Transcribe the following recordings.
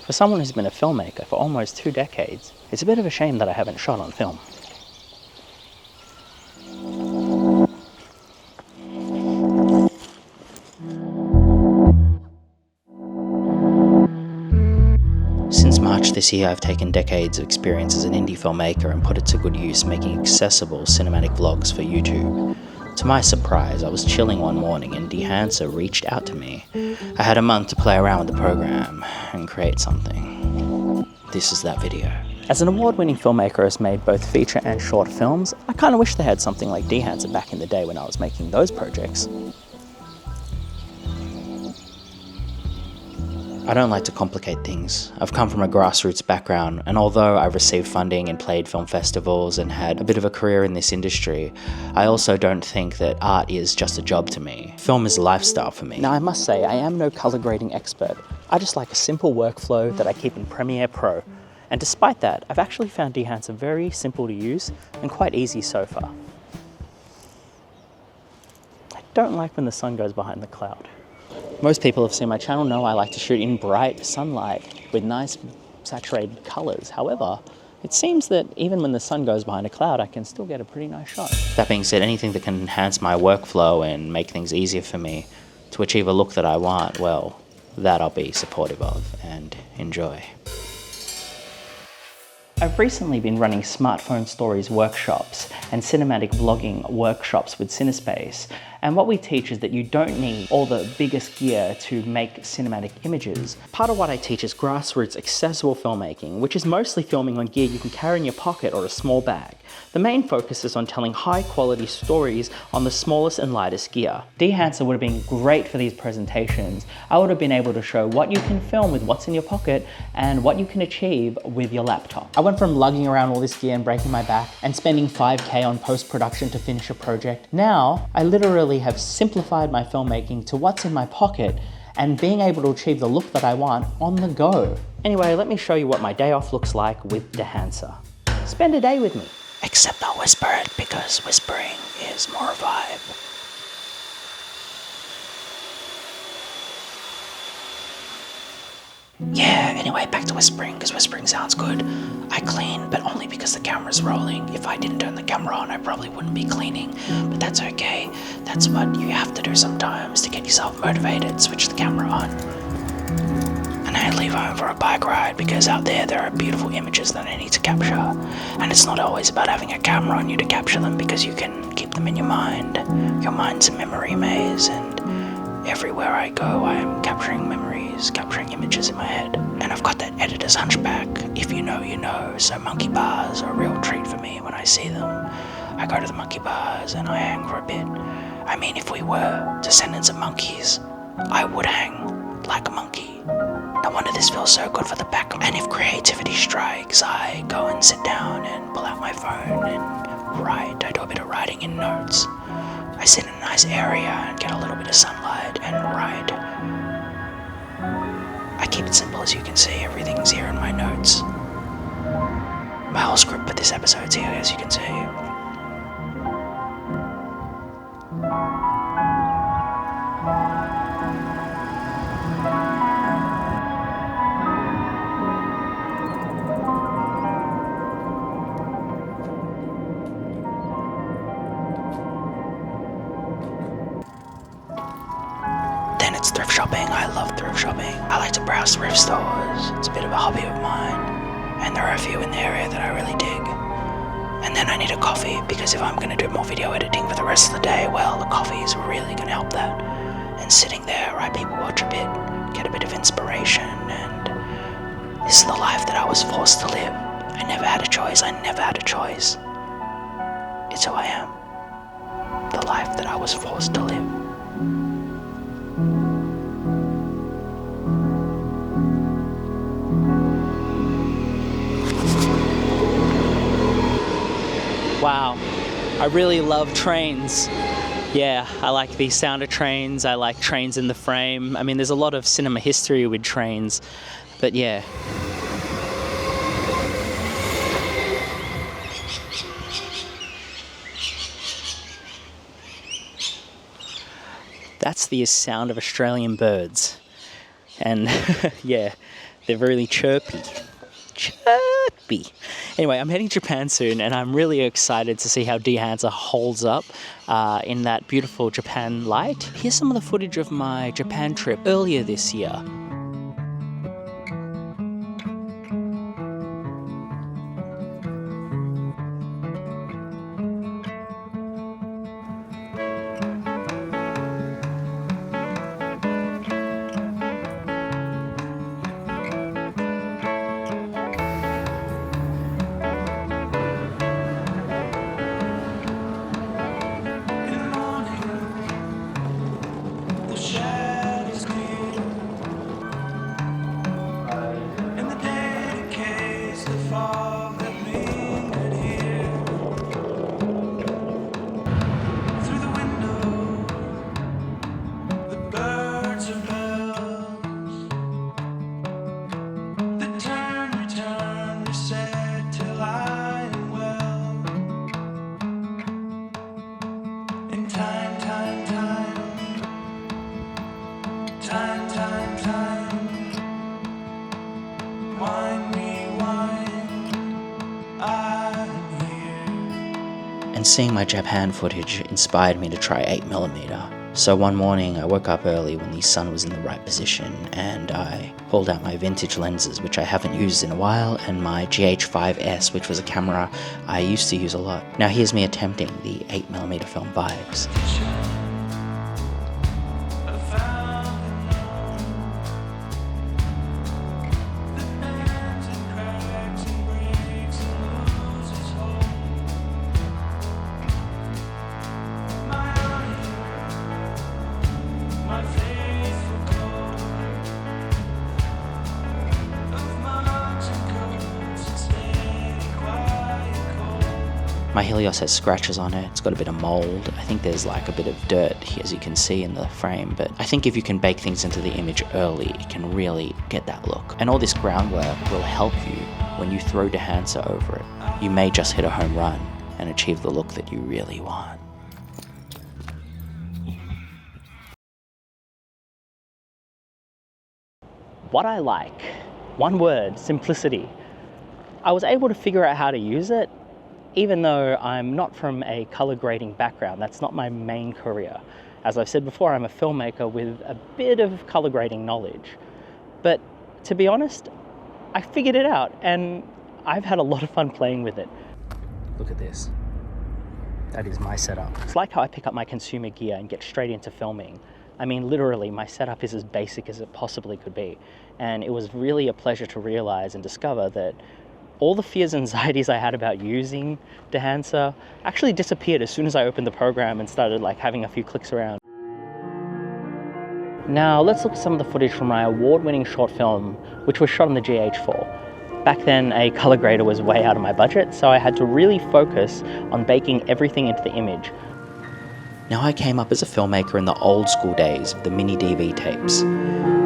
For someone who's been a filmmaker for almost 2 decades, it's a bit of a shame that I haven't shot on film. Since March this year, I've taken decades of experience as an indie filmmaker and put it to good use making accessible cinematic vlogs for YouTube. To my surprise, I was chilling one morning and Dehancer reached out to me. I had a month to play around with the program and create something. This is that video. As an award-winning filmmaker who's made both feature and short films, I kind of wish they had something like Dehancer back in the day when I was making those projects. I don't like to complicate things. I've come from a grassroots background, and although I've received funding and played film festivals and had a bit of a career in this industry, I also don't think that art is just a job to me. Film is a lifestyle for me. Now I must say, I am no color grading expert. I just like a simple workflow that I keep in Premiere Pro. And despite that, I've actually found Dehancer very simple to use and quite easy so far. I don't like when the sun goes behind the cloud. Most people who have seen my channel know I like to shoot in bright sunlight with nice saturated colors. However, it seems that even when the sun goes behind a cloud, I can still get a pretty nice shot. That being said, anything that can enhance my workflow and make things easier for me to achieve a look that I want, well, that I'll be supportive of and enjoy. I've recently been running smartphone stories workshops and cinematic vlogging workshops with Cinespace, and what we teach is that you don't need all the biggest gear to make cinematic images. Part of what I teach is grassroots accessible filmmaking, which is mostly filming on gear you can carry in your pocket or a small bag. The main focus is on telling high quality stories on the smallest and lightest gear. Dehancer would have been great for these presentations. I would have been able to show what you can film with what's in your pocket and what you can achieve with your laptop. I went from lugging around all this gear and breaking my back and spending $5K on post-production to finish a project. Now, I literally have simplified my filmmaking to what's in my pocket and being able to achieve the look that I want on the go. Anyway, let me show you what my day off looks like with Dehancer. Spend a day with me. Except I'll whisper it because whispering is more a vibe. Yeah, anyway, back to whispering because whispering sounds good. I clean, but only because the camera's rolling. If I didn't turn the camera on, I probably wouldn't be cleaning, but that's okay. That's what you have to do sometimes to get yourself motivated. Switch the camera on. And I leave home for a bike ride because out there are beautiful images that I need to capture. And it's not always about having a camera on you to capture them because you can keep them in your mind. Your mind's a memory maze, and everywhere I go I am capturing memories, capturing images in my head. And I've got that editor's hunchback. If you know, you know. So monkey bars are a real treat for me when I see them. I go to the monkey bars and I hang for a bit. I mean, if we were descendants of monkeys, I would hang like a monkey. No wonder this feels so good for the back. And if creativity strikes, I go and sit down and pull out my phone and write. I do a bit of writing in notes. I sit in a nice area and get a little bit of sunlight and write. I keep it simple, as you can see. Everything's here in my notes. My whole script for this episode's here, as you can see. It's thrift shopping. I love thrift shopping. I like to browse thrift stores. It's a bit of a hobby of mine. And there are a few in the area that I really dig. And then I need a coffee because if I'm going to do more video editing for the rest of the day, well, the coffee is really going to help that. And sitting there, I people watch a bit, get a bit of inspiration, and this is the life that I was forced to live. I never had a choice. I never had a choice. It's who I am. The life that I was forced to live. Wow, I really love trains. Yeah, I like the sound of trains. I like trains in the frame. I mean, there's a lot of cinema history with trains, but yeah. That's the sound of Australian birds. And yeah, They're really chirpy. Chirpy. Anyway, I'm heading to Japan soon, and I'm really excited to see how Dehancer holds up in that beautiful Japan light. Here's some of the footage of my Japan trip earlier this year. And seeing my Japan footage inspired me to try 8mm. So one morning I woke up early when the sun was in the right position, and I pulled out my vintage lenses, which I haven't used in a while, and my GH5S, which was a camera I used to use a lot. Now here's me attempting the 8mm film vibes. My Helios has scratches on it, it's got a bit of mold. I think there's like a bit of dirt here, as you can see in the frame, but I think if you can bake things into the image early, it can really get that look. And all this groundwork will help you when you throw Dehancer over it. You may just hit a home run and achieve the look that you really want. What I like, one word, simplicity. I was able to figure out how to use it, even though I'm not from a color grading background. That's not my main career. As I've said before, I'm a filmmaker with a bit of color grading knowledge. But to be honest, I figured it out, and I've had a lot of fun playing with it. Look at this. That is my setup. It's like how I pick up my consumer gear and get straight into filming. I mean, literally, my setup is as basic as it possibly could be. And it was really a pleasure to realize and discover that all the fears and anxieties I had about using Dehancer actually disappeared as soon as I opened the program and started like having a few clicks around. Now let's look at some of the footage from my award-winning short film, which was shot on the GH4. Back then, a color grader was way out of my budget, so I had to really focus on baking everything into the image. Now I came up as a filmmaker in the old school days of the mini DV tapes.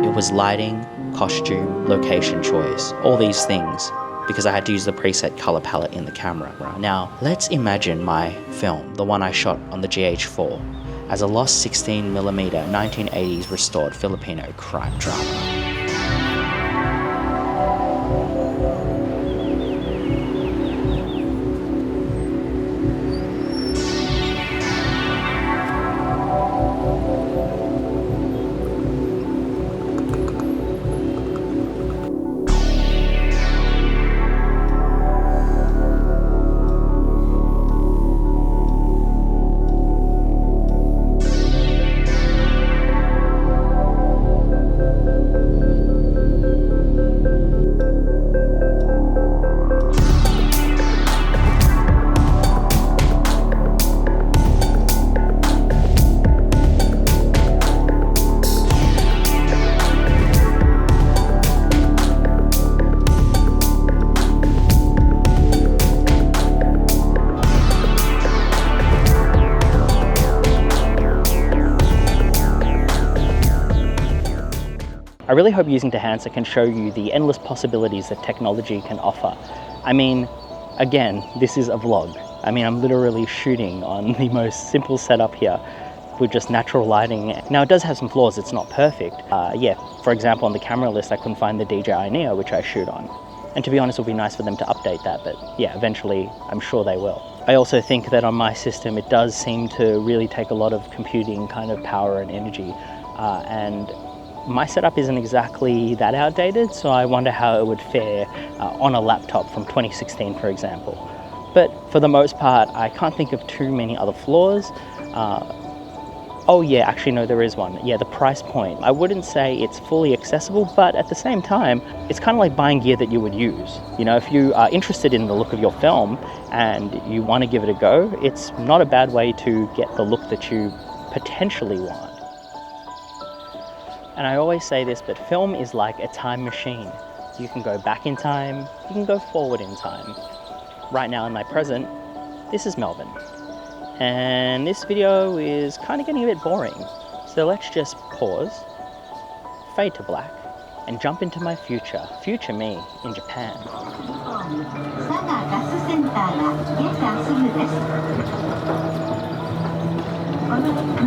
It was lighting, costume, location choice, all these things, because I had to use the preset color palette in the camera. Now, let's imagine my film, the one I shot on the GH4, as a lost 16mm 1980s restored Filipino crime drama. I really hope using Dehancer can show you the endless possibilities that technology can offer. I mean, again, this is a vlog. I mean, I'm literally shooting on the most simple setup here, with just natural lighting. Now it does have some flaws, it's not perfect. Yeah, for example, on the camera list I couldn't find the DJI Neo, which I shoot on. And to be honest, it would be nice for them to update that, but yeah, eventually I'm sure they will. I also think that on my system it does seem to really take a lot of computing kind of power and energy, and my setup isn't exactly that outdated, so I wonder how it would fare on a laptop from 2016, for example. But for the most part, I can't think of too many other flaws. Oh yeah, actually no, there is one. Yeah, the price point. I wouldn't say it's fully accessible, but at the same time, it's kind of like buying gear that you would use. You know, if you are interested in the look of your film and you want to give it a go, it's not a bad way to get the look that you potentially want. And I always say this, but film is like a time machine. You can go back in time, you can go forward in time. Right now in my present, this is Melbourne. And this video is kind of getting a bit boring. So let's just pause, fade to black, and jump into my future me in Japan.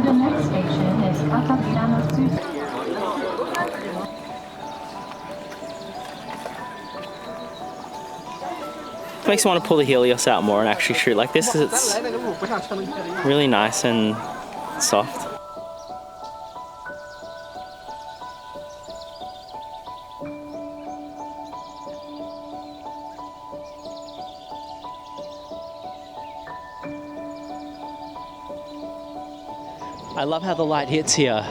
The next station is Katabirano. Makes me want to pull the Helios out more and actually shoot like this. It's really nice and soft. I love how the light hits here.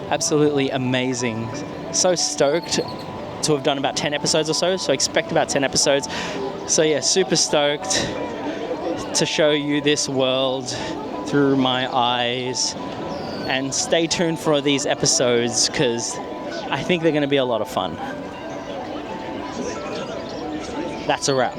Absolutely amazing. So stoked to have done about 10 episodes or so expect about 10 episodes. So yeah, super stoked to show you this world through my eyes, and stay tuned for these episodes because I think they're going to be a lot of fun. That's a wrap.